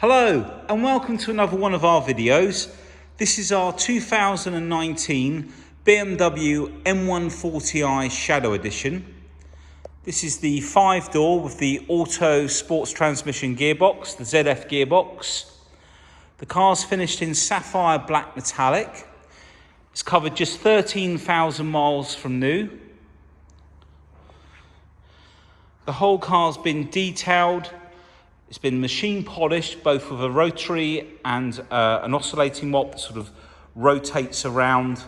Hello and welcome to another one of our videos. This is our 2019 BMW M140i Shadow Edition. This is the 5-door with the auto sports transmission gearbox, the ZF gearbox. The car's finished in sapphire black metallic. It's covered just 13,000 miles from new. The whole car's been detailed. It's been machine polished, both with a rotary and an oscillating mop that sort of rotates around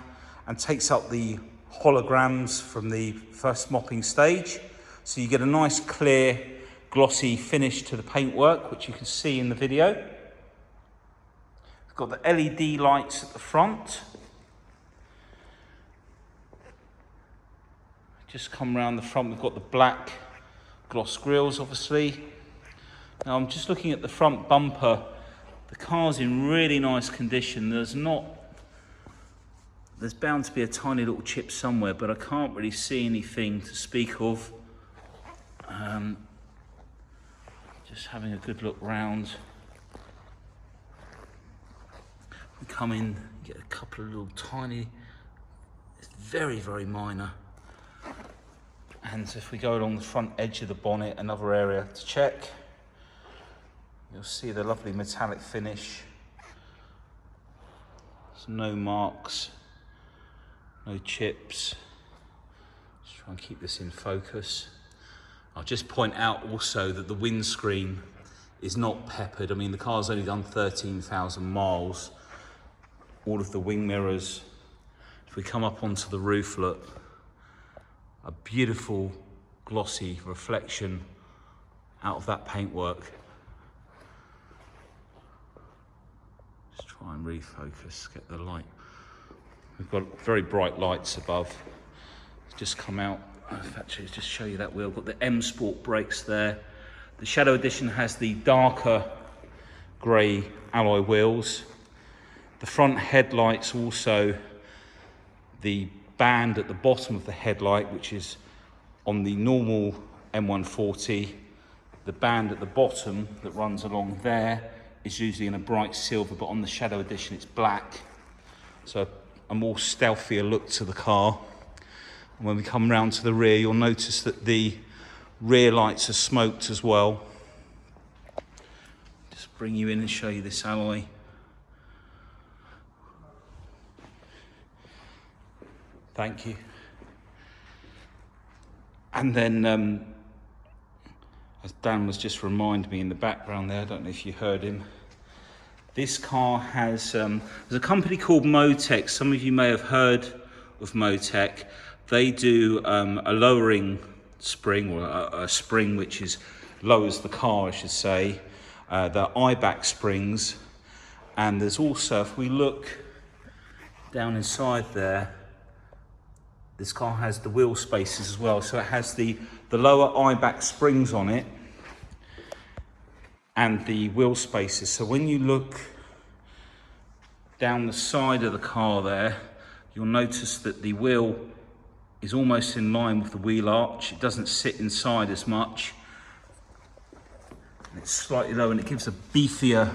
and takes up the holograms from the first mopping stage. So you get a nice, clear, glossy finish to the paintwork, which you can see in the video. It's got the LED lights at the front. Just come around the front, we've got the black gloss grills, obviously. Now I'm just looking at the front bumper. The car's in really nice condition. There's bound to be a tiny little chip somewhere, but I can't really see anything to speak of. Just having a good look round. We come in, get a couple of little tiny, it's very, very minor. And if we go along the front edge of the bonnet, another area to check. You'll see the lovely metallic finish. There's no marks, no chips. Let's try and keep this in focus. I'll just point out also that the windscreen is not peppered. I mean, the car's only done 13,000 miles. All of the wing mirrors. If we come up onto the roof, look, a beautiful glossy reflection out of that paintwork. Try and refocus, get the light. We've got very bright lights above. Just come out. Actually, just show you that wheel. Got the M Sport brakes there. The Shadow Edition has the darker grey alloy wheels. The front headlights also, the band at the bottom of the headlight, which is on the normal M140. The band at the bottom that runs along there is usually in a bright silver, but on the Shadow Edition it's black. So a more stealthier look to the car. And when we come round to the rear, you'll notice that the rear lights are smoked as well. Just bring you in and show you this alloy. Thank you. And then, as Dan was just reminding me in the background there, I don't know if you heard him. This car has, there's a company called Motech. Some of you may have heard of Motech. They do a lowering spring, or a spring which lowers the car, I should say. They're Eibach springs. And there's also, if we look down inside there, this car has the wheel spaces as well. So it has the lower Eibach springs on it and the wheel spaces. So when you look down the side of the car there, you'll notice that the wheel is almost in line with the wheel arch. It doesn't sit inside as much. It's slightly low and it gives a beefier,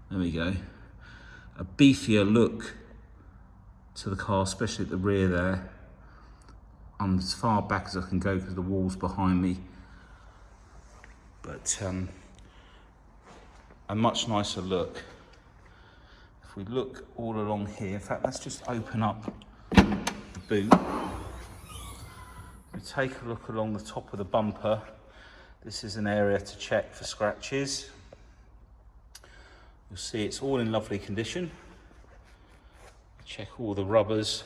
there we go, a beefier look to the car, especially at the rear there. I'm as far back as I can go because the wall's behind me. But a much nicer look. If we look all along here, in fact, let's just open up the boot. We take a look along the top of the bumper. This is an area to check for scratches. You'll see it's all in lovely condition. Check all the rubbers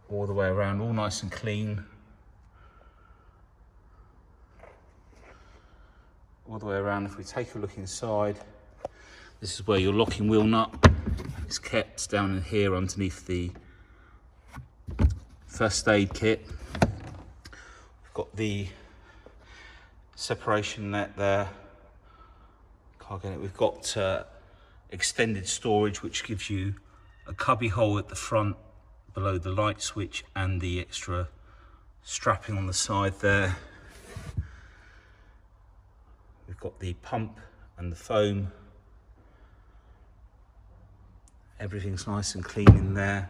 all the way around, all nice and clean. All the way around. If we take a look inside, this is where your locking wheel nut is kept, down in here underneath the first aid kit. We've got the separation net there. We've got extended storage, which gives you a cubby hole at the front below the light switch and the extra strapping on the side there. We've got the pump and the foam. Everything's nice and clean in there.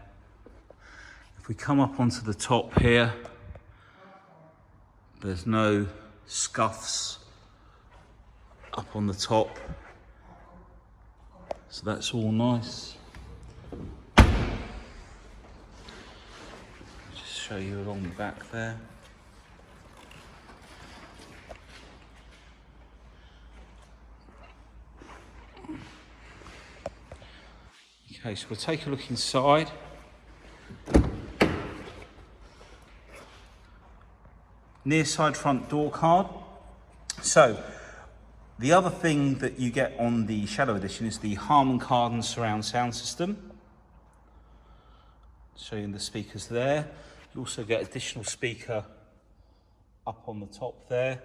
If we come up onto the top here, there's no scuffs up on the top. So that's all nice. Just show you along the back there. Okay, so we'll take a look inside. Near side front door card. So, the other thing that you get on the Shadow Edition is the Harman Kardon surround sound system. Showing the speakers there. You also get additional speaker up on the top there.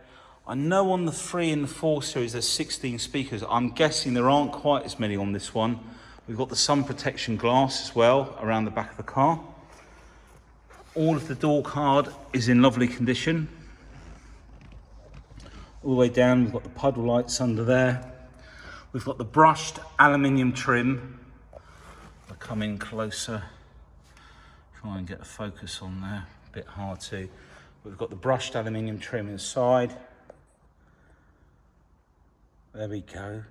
I know on the 3 and the 4 series there's 16 speakers. I'm guessing there aren't quite as many on this one. We've got the sun protection glass as well around the back of the car. All of the door card is in lovely condition. All the way down, we've got the puddle lights under there. We've got the brushed aluminium trim. I'll come in closer, try and get a focus on there, a bit hard to. We've got the brushed aluminium trim inside. There we go.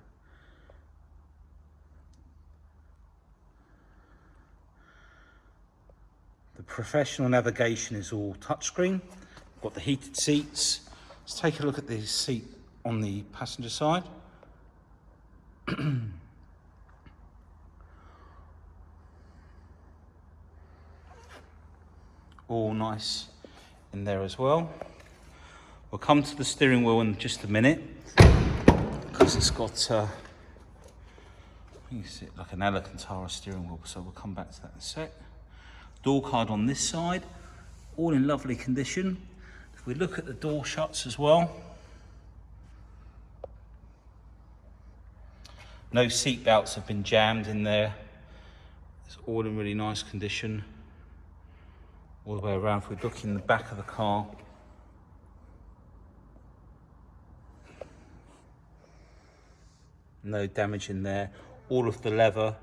The professional navigation is all touchscreen. We've got the heated seats. Let's take a look at the seat on the passenger side. All nice in there as well. We'll come to the steering wheel in just a minute because it's got I think it's like an Alcantara steering wheel, so we'll come back to that in a sec. Door card on this side, all in lovely condition. If we look at the door shuts as well, no seat belts have been jammed in there. It's all in really nice condition all the way around. If we look in the back of the car, no damage in there. All of the leather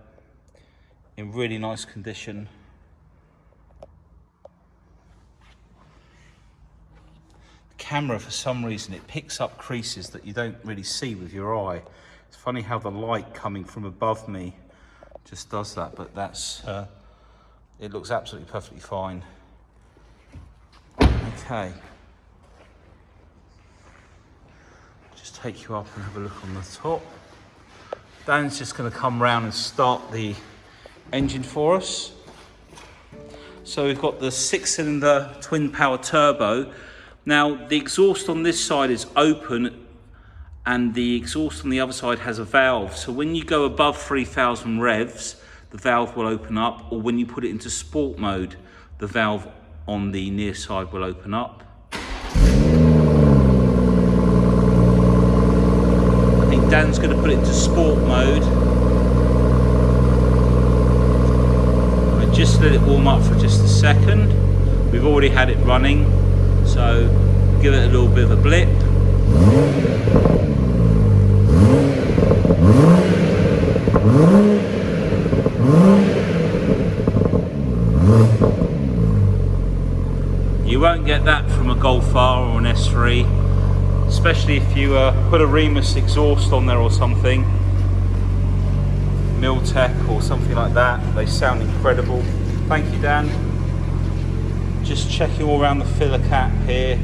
in really nice condition. Camera, for some reason, it picks up creases that you don't really see with your eye. It's funny how the light coming from above me just does that, but that's it looks absolutely perfectly fine. Okay, just take you up and have a look on the top. Dan's just going to come round and start the engine for us. So we've got the 6-cylinder twin power turbo. Now, the exhaust on this side is open and the exhaust on the other side has a valve. So when you go above 3,000 revs, the valve will open up, or when you put it into sport mode, the valve on the near side will open up. I think Dan's going to put it into sport mode. We'll just let it warm up for just a second. We've already had it running. So give it a little bit of a blip. You won't get that from a Golf R or an S3, especially if you put a Remus exhaust on there or something, Motech or something like that. They sound incredible. Thank you, Dan. Just checking all around the filler cap here.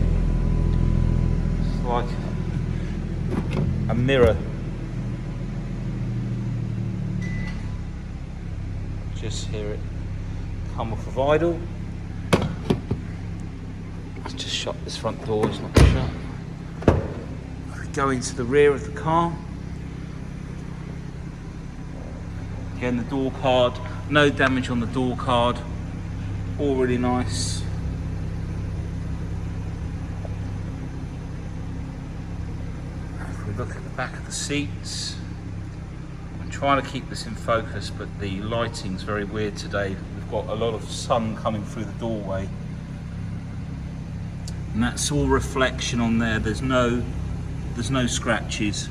It's like a mirror. Just hear it come off of idle. Let's just shut this front door, it's not shut. We go into the rear of the car. Again, the door card, no damage on the door card. All really nice. If we look at the back of the seats, I'm trying to keep this in focus, but the lighting's very weird today. We've got a lot of sun coming through the doorway. And that's all reflection on there. There's no there's no scratches.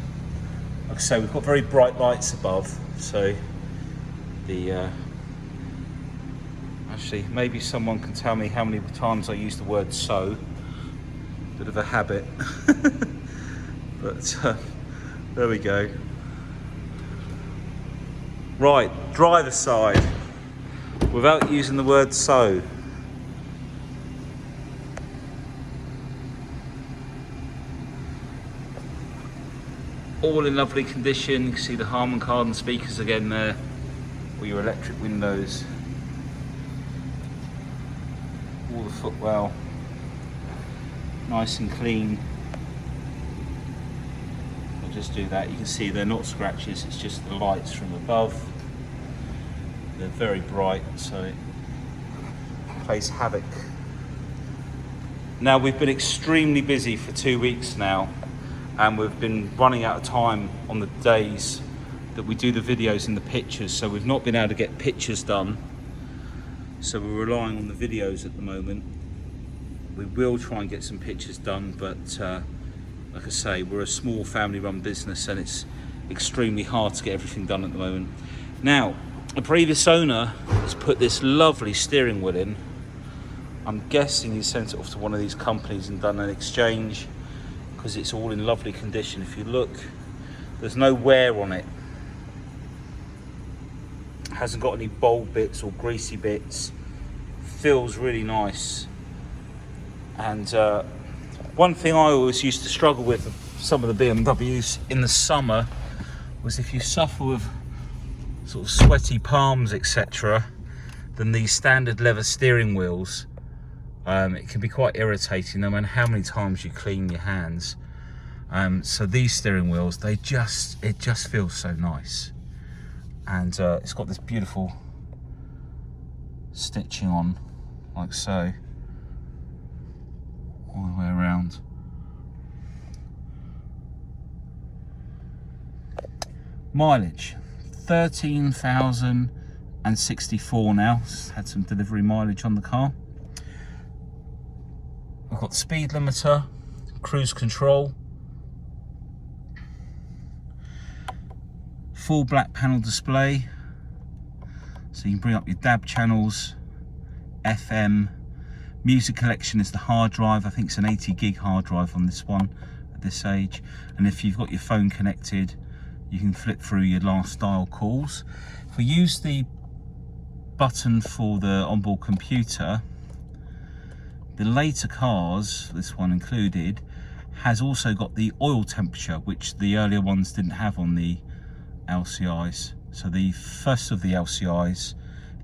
Like I say, we've got very bright lights above, so the actually, maybe someone can tell me how many times I use the word so. Bit of a habit. But there we go. Right, driver side, without using the word so. All in lovely condition. You can see the Harman Kardon speakers again there, or your electric windows. All the footwell, nice and clean. I'll just do that. You can see they're not scratches, it's just the lights from above. They're very bright, so it plays havoc. Now, we've been extremely busy for 2 weeks now, and we've been running out of time on the days that we do the videos and the pictures, so we've not been able to get pictures done. So we're relying on the videos at the moment. We will try and get some pictures done, but like I say, we're a small family-run business and it's extremely hard to get everything done at the moment. Now, the previous owner has put this lovely steering wheel in. I'm guessing he sent it off to one of these companies and done an exchange, because it's all in lovely condition. If you look, there's no wear on it. Hasn't got any bold bits or greasy bits. Feels really nice. And one thing I always used to struggle with some of the BMWs in the summer was if you suffer with sort of sweaty palms, etc., then these standard leather steering wheels, it can be quite irritating no matter how many times you clean your hands. So these steering wheels, it just feels so nice. And it's got this beautiful stitching on, like so, all the way around. Mileage, 13,064 now. Had some delivery mileage on the car. We've got the speed limiter, cruise control, full black panel display, so you can bring up your DAB channels, FM, music collection is the hard drive. I think it's an 80 gig hard drive on this one at this age, and if you've got your phone connected, you can flip through your last dial calls. If we use the button for the onboard computer, the later cars, this one included, has also got the oil temperature, which the earlier ones didn't have on the LCIs. So the first of the LCIs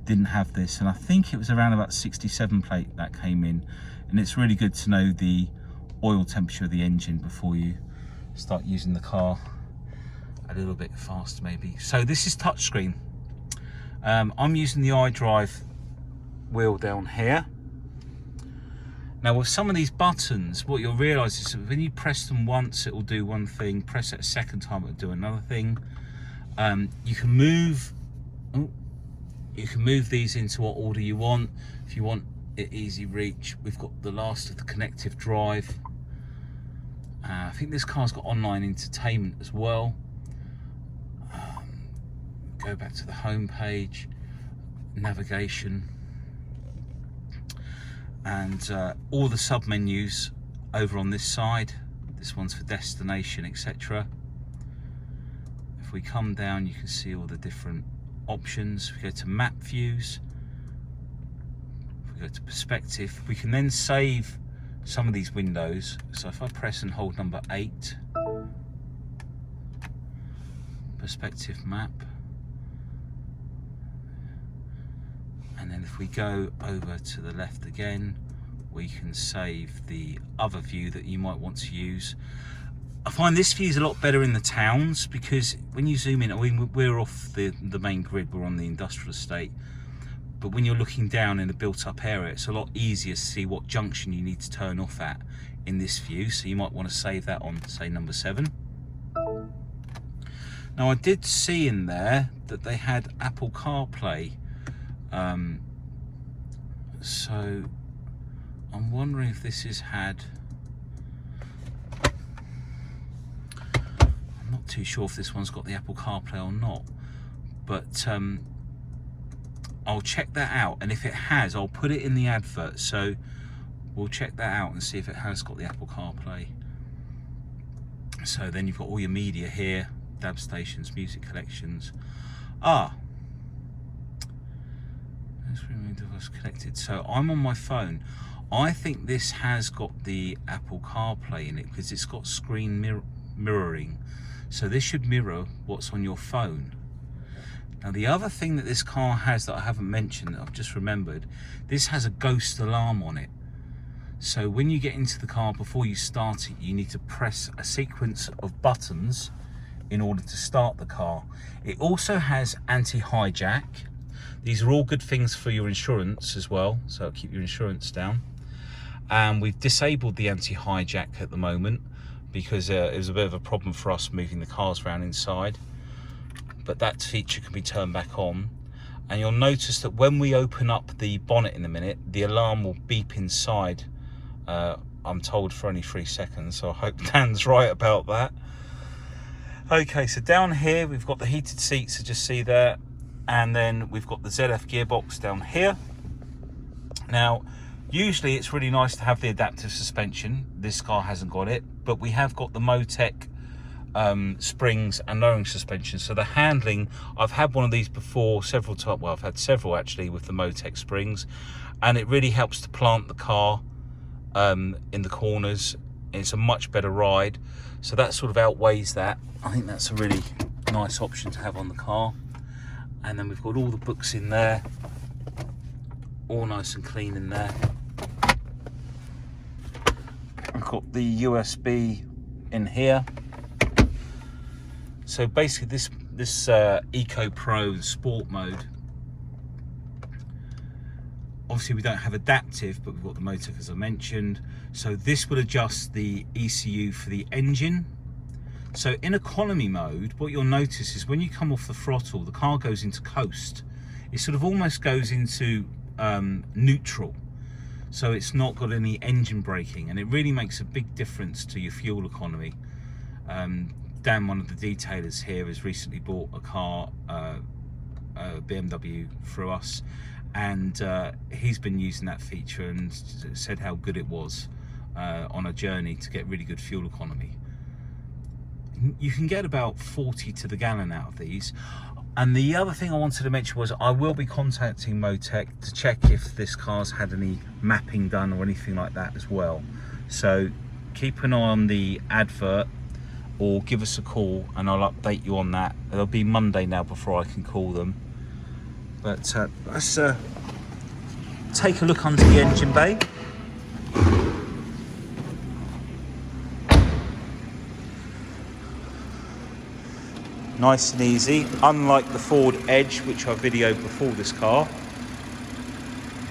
didn't have this, and I think it was around about 67 plate that came in. And it's really good to know the oil temperature of the engine before you start using the car a little bit faster maybe. So this is touchscreen. I'm using the iDrive wheel down here. Now with some of these buttons, what you'll realise is that when you press them once, it will do one thing. Press it a second time, it will do another thing. You can move. You can move these into what order you want. If you want it easy reach, we've got the last of the connective drive. I think this car's got online entertainment as well. Go back to the home page, navigation, and all the sub menus over on this side. This one's for destination, etc. If we come down, you can see all the different options. If we go to map views, if we go to perspective, we can then save some of these windows. So if I press and hold number 8, perspective map, and then if we go over to the left again, we can save the other view that you might want to use. I find this view is a lot better in the towns, because when you zoom in, I mean, we're off the main grid, we're on the industrial estate, but when you're looking down in a built-up area, it's a lot easier to see what junction you need to turn off at in this view. So you might want to save that on, say, number 7. Now I did see in there that they had Apple CarPlay, so I'm wondering if this has had too sure if this one's got the Apple CarPlay or not, but I'll check that out, and if it has, I'll put it in the advert, so we'll check that out and see if it has got the Apple CarPlay. So then you've got all your media here, DAB stations, music collections. Device connected. So I'm on my phone. I think this has got the Apple CarPlay in it because it's got screen mirroring. So this should mirror what's on your phone. Now the other thing that this car has that I haven't mentioned, that I've just remembered, this has a ghost alarm on it. So when you get into the car, before you start it, you need to press a sequence of buttons in order to start the car. It also has anti-hijack. These are all good things for your insurance as well, so it'll keep your insurance down. And we've disabled the anti-hijack at the moment because it was a bit of a problem for us moving the cars around inside. But that feature can be turned back on. And you'll notice that when we open up the bonnet in a minute, the alarm will beep inside. I'm told for only 3 seconds, so I hope Dan's right about that. Okay, so down here we've got the heated seats, so just see there, and then we've got the ZF gearbox down here. Now usually it's really nice to have the adaptive suspension. This car hasn't got it, but we have got the Motech springs and lowering suspension. So the handling, I've had one of these before several times. Well, I've had several actually with the Motech springs, and it really helps to plant the car in the corners. It's a much better ride, so that sort of outweighs that. I think that's a really nice option to have on the car. And then we've got all the books in there, all nice and clean in there. I've got the USB in here. So basically this Eco Pro Sport mode, obviously we don't have adaptive, but we've got the Motech as I mentioned. So this will adjust the ECU for the engine. So in economy mode, what you'll notice is when you come off the throttle, the car goes into coast. It sort of almost goes into neutral. So it's not got any engine braking, and it really makes a big difference to your fuel economy. Dan, one of the detailers here, has recently bought a car, a BMW through us, and he's been using that feature and said how good it was on a journey to get really good fuel economy. You can get about 40 to the gallon out of these. And the other thing I wanted to mention was I will be contacting Motech to check if this car's had any mapping done or anything like that as well. So keep an eye on the advert or give us a call and I'll update you on that. It'll be Monday now before I can call them. But let's take a look under the engine bay. Nice and easy, unlike the Ford Edge, which I videoed before this car.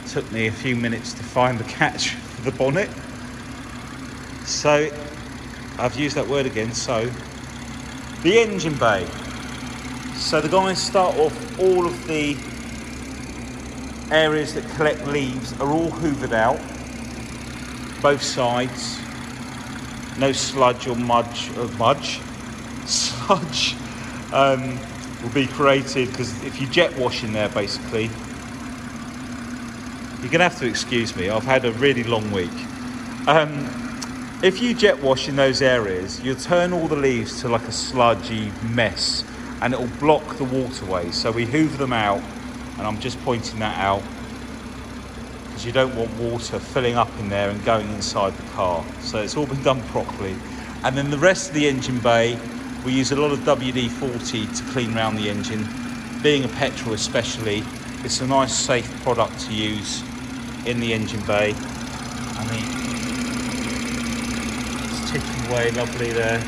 It took me a few minutes to find the catch for the bonnet. So, I've used that word again, so. The engine bay. So the guys start off, all of the areas that collect leaves are all hoovered out, both sides. No sludge or sludge will be created, because if you jet wash in there, basically, you're gonna have to excuse me, I've had a really long week. If you jet wash in those areas, you'll turn all the leaves to like a sludgy mess and it'll block the waterways. So we hoover them out, and I'm just pointing that out because you don't want water filling up in there and going inside the car. So it's all been done properly. And then the rest of the engine bay, we use a lot of WD-40 to clean around the engine. Being a petrol especially, it's a nice safe product to use in the engine bay. I mean, it's ticking away lovely there.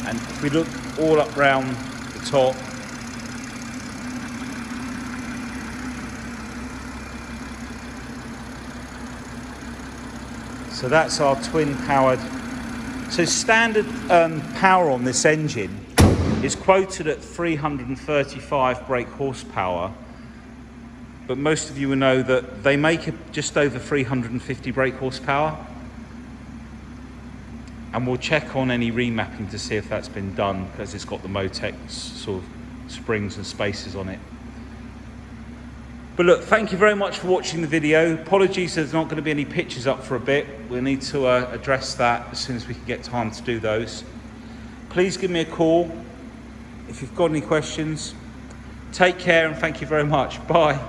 And if we look all up round the top, so that's our twin powered. So standard power on this engine is quoted at 335 brake horsepower, but most of you will know that they make it just over 350 brake horsepower. and we'll check on any remapping to see if that's been done, because it's got the Motech sort of springs and spacers on it. But look, thank you very much for watching the video. Apologies there's not going to be any pictures up for a bit. We'll need to address that as soon as we can get time to do those. Please give me a call if you've got any questions. Take care and thank you very much. Bye.